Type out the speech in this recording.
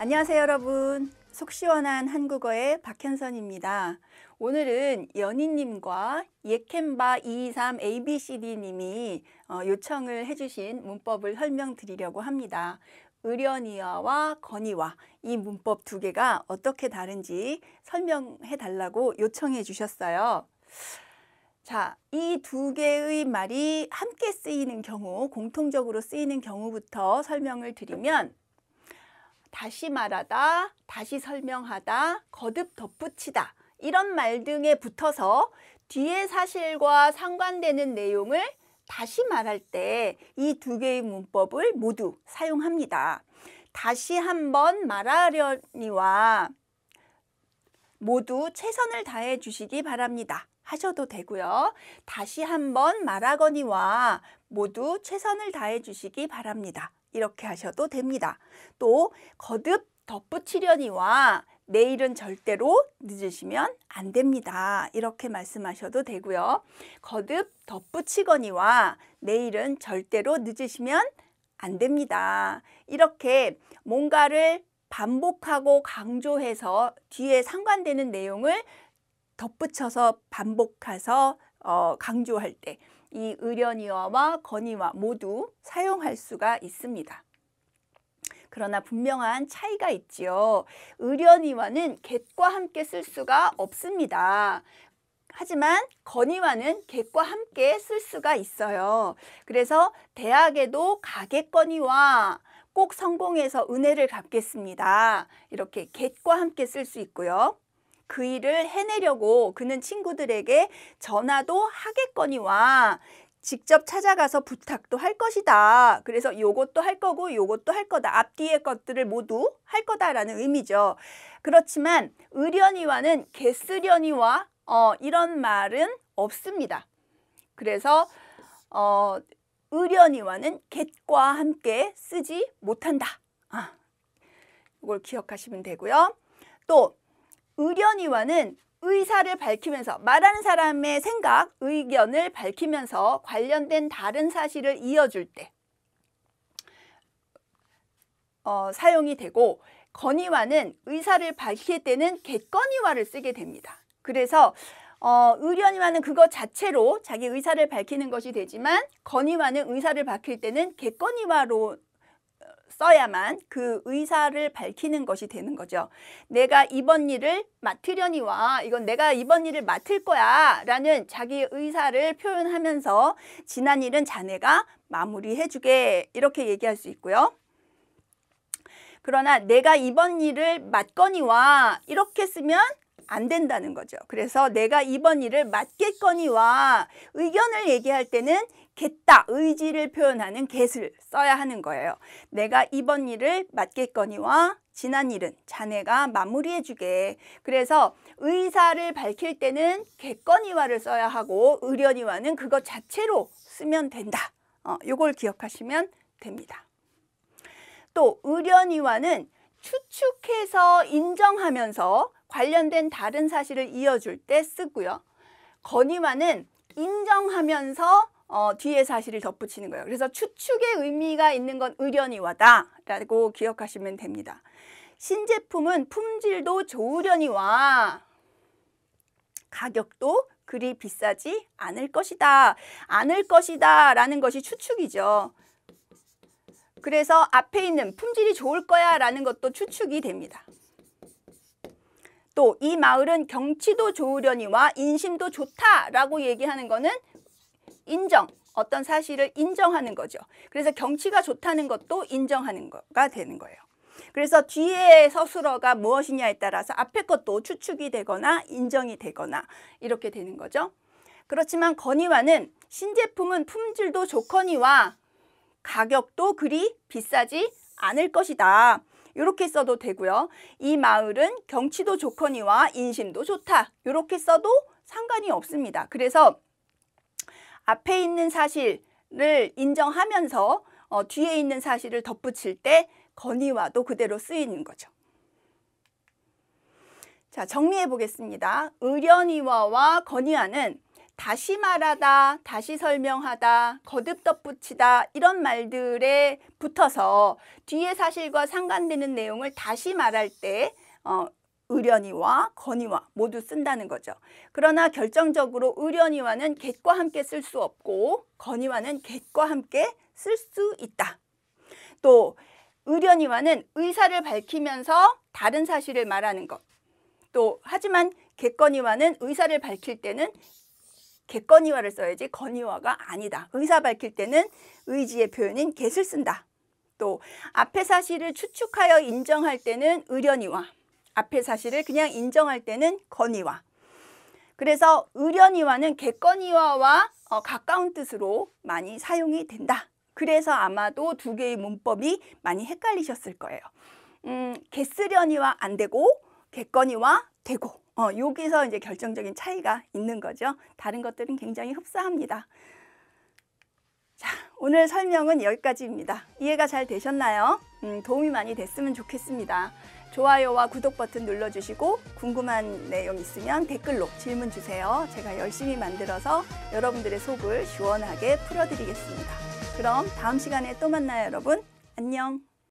안녕하세요 여러분. 속 시원한 한국어의 박현선입니다. 오늘은 연희님과 예캔바 223 ABCD님이 요청을 해주신 문법을 설명드리려고 합니다. 의련이와와 건의와 이 문법 두 개가 어떻게 다른지 설명해 달라고 요청해 주셨어요. 자, 이 두 개의 말이 함께 쓰이는 경우, 공통적으로 쓰이는 경우부터 설명을 드리면 다시 말하다, 다시 설명하다, 거듭 덧붙이다 이런 말 등에 붙어서 뒤에 사실과 상관되는 내용을 다시 말할 때 이 두 개의 문법을 모두 사용합니다. 다시 한번 말하려니와 모두 최선을 다해 주시기 바랍니다 하셔도 되고요. 다시 한번 말하거니와 모두 최선을 다해 주시기 바랍니다. 이렇게 하셔도 됩니다. 또 거듭 덧붙이려니와 내일은 절대로 늦으시면 안 됩니다. 이렇게 말씀하셔도 되고요. 거듭 덧붙이거니와 내일은 절대로 늦으시면 안 됩니다. 이렇게 뭔가를 반복하고 강조해서 뒤에 상관되는 내용을 덧붙여서 반복해서 강조할 때 이 의련이와와 건의와 모두 사용할 수가 있습니다. 그러나 분명한 차이가 있지요. 의련이와는 get과 함께 쓸 수가 없습니다. 하지만 건의와는 get과 함께 쓸 수가 있어요. 그래서 대학에도 가겠거니와 꼭 성공해서 은혜를 갚겠습니다. 이렇게 get과 함께 쓸 수 있고요. 그 일을 해내려고 그는 친구들에게 전화도 하겠거니와 직접 찾아가서 부탁도 할 것이다. 그래서 요것도 할 거고 요것도 할 거다. 앞뒤의 것들을 모두 할 거다라는 의미죠. 그렇지만 의련이와는 get으려니와 이런 말은 없습니다. 그래서 의련이와는 get과 함께 쓰지 못한다. 이걸 기억하시면 되고요. 또 의련이와는 의사를 밝히면서 말하는 사람의 생각, 의견을 밝히면서 관련된 다른 사실을 이어줄 때 사용이 되고 건의와는 의사를 밝힐 때는 get건의와를 쓰게 됩니다. 그래서 의련이와는 그것 자체로 자기 의사를 밝히는 것이 되지만 건의와는 의사를 밝힐 때는 get건의와로 써야만 그 의사를 밝히는 것이 되는 거죠. 내가 이번 일을 맡으려니와 이건 내가 이번 일을 맡을 거야 라는 자기 의사를 표현하면서 지난 일은 자네가 마무리해 주게 이렇게 얘기할 수 있고요. 그러나 내가 이번 일을 맡거니와 이렇게 쓰면 안 된다는 거죠. 그래서 내가 이번 일을 맡겠거니와 의견을 얘기할 때는 겠다, 의지를 표현하는 get을 써야 하는 거예요. 내가 이번 일을 맡겠거니와 지난 일은 자네가 마무리해 주게. 그래서 의사를 밝힐 때는 get거니와를 써야 하고 의련이와는 그것 자체로 쓰면 된다. 요걸 기억하시면 됩니다. 또 의련이와는 추측해서 인정하면서 관련된 다른 사실을 이어줄 때 쓰고요. 건의와는 인정하면서 뒤에 사실을 덧붙이는 거예요. 그래서 추측의 의미가 있는 건 의련이와다 라고 기억하시면 됩니다. 신제품은 품질도 좋으려니와 가격도 그리 비싸지 않을 것이다. 않을 것이다 라는 것이 추측이죠. 그래서 앞에 있는 품질이 좋을 거야 라는 것도 추측이 됩니다. 또 이 마을은 경치도 좋으려니와 인심도 좋다라고 얘기하는 거는 인정, 어떤 사실을 인정하는 거죠. 그래서 경치가 좋다는 것도 인정하는 거가 되는 거예요. 그래서 뒤에 서술어가 무엇이냐에 따라서 앞에 것도 추측이 되거나 인정이 되거나 이렇게 되는 거죠. 그렇지만 건의와는 신제품은 품질도 좋거니와 가격도 그리 비싸지 않을 것이다. 이렇게 써도 되고요. 이 마을은 경치도 좋거니와 인심도 좋다. 이렇게 써도 상관이 없습니다. 그래서 앞에 있는 사실을 인정하면서 뒤에 있는 사실을 덧붙일 때 건의와도 그대로 쓰이는 거죠. 자, 정리해 보겠습니다. 의련이와와 건의와는 다시 말하다, 다시 설명하다, 거듭 덧붙이다 이런 말들에 붙어서 뒤에 사실과 상관되는 내용을 다시 말할 때 의련이와 건의와 모두 쓴다는 거죠. 그러나 결정적으로 의련이와는 get과 함께 쓸 수 없고 건의와는 get과 함께 쓸 수 있다. 또 의련이와는 의사를 밝히면서 다른 사실을 말하는 것. 또 하지만 get건의와는 의사를 밝힐 때는 get건의와를 써야지 건의와가 아니다. 의사 밝힐 때는 의지의 표현인 get을 쓴다. 또 앞의 사실을 추측하여 인정할 때는 의련이와, 앞의 사실을 그냥 인정할 때는 건의와. 그래서 의련이와는 get건의와와 가까운 뜻으로 많이 사용이 된다. 그래서 아마도 두 개의 문법이 많이 헷갈리셨을 거예요. get쓰려니와 안 되고 get건의와 되고 여기서 이제 결정적인 차이가 있는 거죠. 다른 것들은 굉장히 흡사합니다. 자, 오늘 설명은 여기까지입니다. 이해가 잘 되셨나요? 도움이 많이 됐으면 좋겠습니다. 좋아요와 구독 버튼 눌러주시고 궁금한 내용 있으면 댓글로 질문 주세요. 제가 열심히 만들어서 여러분들의 속을 시원하게 풀어드리겠습니다. 그럼 다음 시간에 또 만나요, 여러분. 안녕.